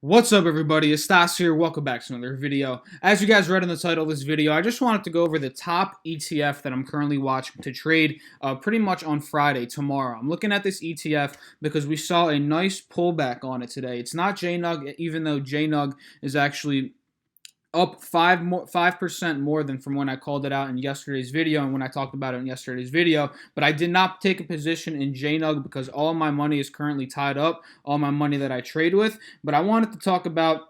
What's up, everybody? It's Stas here. Welcome back to another video. As you guys read in the title of this video, I just wanted to go over the top ETF that I'm currently watching to trade pretty much on Friday, tomorrow. I'm looking at this ETF because we saw a nice pullback on it today. It's not JNUG, even though JNUG is actually up 5% more than from when I called it out in yesterday's video and when I talked about it in yesterday's video. But I did not take a position in JNUG because all my money is currently tied up, all my money that I trade with. But I wanted to talk about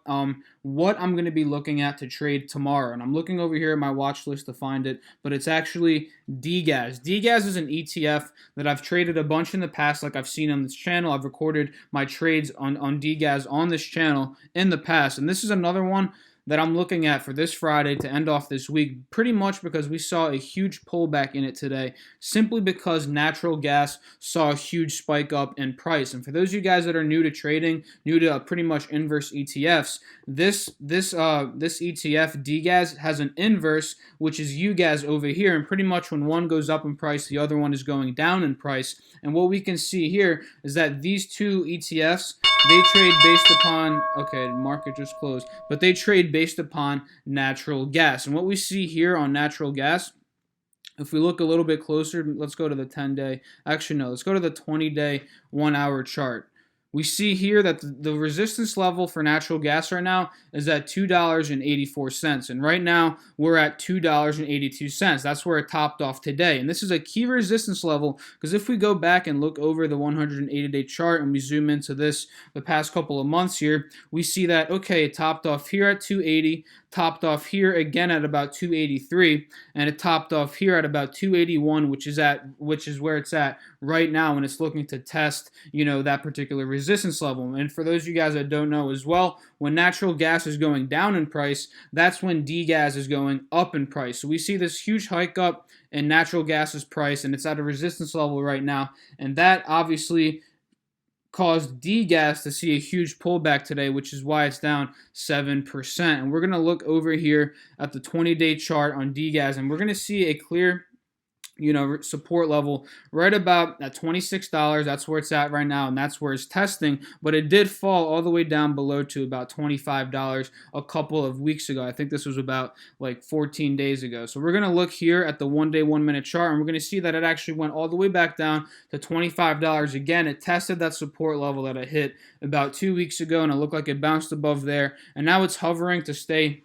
what I'm going to be looking at to trade tomorrow. And I'm looking over here at my watch list to find it, but it's actually DGAS. DGAS is an ETF that I've traded a bunch in the past, like I've seen on this channel. I've recorded my trades on DGAS on this channel in the past. And this is another one that I'm looking at for this Friday to end off this week, pretty much because we saw a huge pullback in it today, simply because natural gas saw a huge spike up in price. And for those of you guys that are new to trading, new to pretty much inverse ETFs, this ETF DGAS has an inverse, which is UGAS over here, and pretty much when one goes up in price, the other one is going down in price. And what we can see here is that these two ETFs, they trade based upon, okay, the market just closed, but they trade based upon natural gas. And what we see here on natural gas, if we look a little bit closer, let's go to the 10-day, actually no, let's go to the 20-day 1-hour chart. We see here that the resistance level for natural gas right now is at $2.84. And right now, we're at $2.82. That's where it topped off today. And this is a key resistance level because if we go back and look over the 180-day chart and we zoom into this the past couple of months here, we see that, okay, it topped off here at 280, topped off here again at about 283, and it topped off here at about 281, which is where it's at right now, and it's looking to test, that particular resistance level. And for those of you guys that don't know as well, when natural gas is going down in price, that's when DGAS is going up in price. So we see this huge hike up in natural gas's price, and it's at a resistance level right now, and that obviously caused DGAS to see a huge pullback today, which is why it's down 7%. And we're going to look over here at the 20-day chart on DGAS, and we're going to see a clear support level right about at $26. That's where it's at right now, and that's where it's testing. But it did fall all the way down below to about $25 a couple of weeks ago. I think this was about like 14 days ago. So we're going to look here at the 1-day, 1-minute chart, and we're going to see that it actually went all the way back down to $25 again. It tested that support level that it hit about 2 weeks ago, and it looked like it bounced above there, and now it's hovering to stay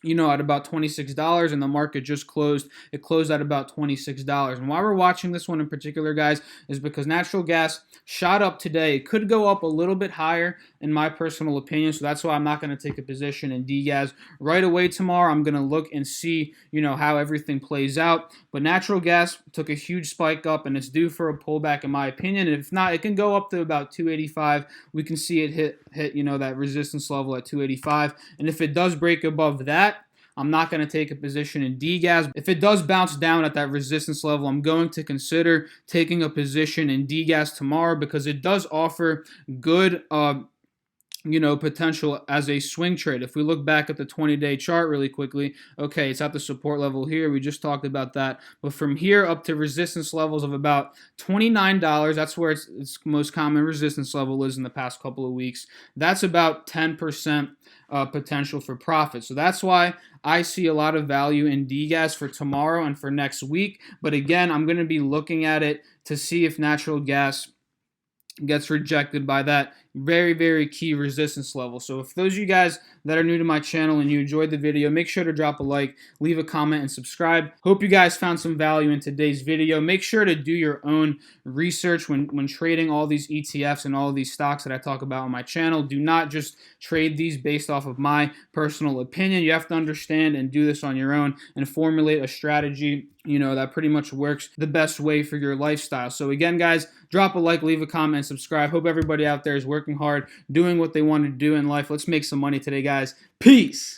at about $26, and the market just closed. It closed at about $26. And why we're watching this one in particular, guys, is because natural gas shot up today. It could go up a little bit higher, in my personal opinion, so that's why I'm not going to take a position in DGAS right away tomorrow. I'm going to look and see, how everything plays out. But natural gas took a huge spike up, and it's due for a pullback, in my opinion. And if not, it can go up to about 285. We can see it hit that resistance level at 285. And if it does break above that, I'm not going to take a position in DGAS. If it does bounce down at that resistance level, I'm going to consider taking a position in DGAS tomorrow because it does offer good potential as a swing trade. If we look back at the 20-day chart really quickly, okay, it's at the support level here. We just talked about that. But from here up to resistance levels of about $29, that's where its most common resistance level is in the past couple of weeks. That's about 10% potential for profit. So that's why I see a lot of value in DGAS for tomorrow and for next week. But again, I'm going to be looking at it to see if natural gas gets rejected by that very, very key resistance level. So if those of you guys that are new to my channel and you enjoyed the video, make sure to drop a like, leave a comment, and subscribe. Hope you guys found some value in today's video. Make sure to do your own research when trading all these ETFs and all of these stocks that I talk about on my channel. Do not just trade these based off of my personal opinion. You have to understand and do this on your own and formulate a strategy that pretty much works the best way for your lifestyle. So again, guys, drop a like, leave a comment, and subscribe. Hope everybody out there is working hard, doing what they want to do in life. Let's make some money today, guys. Peace.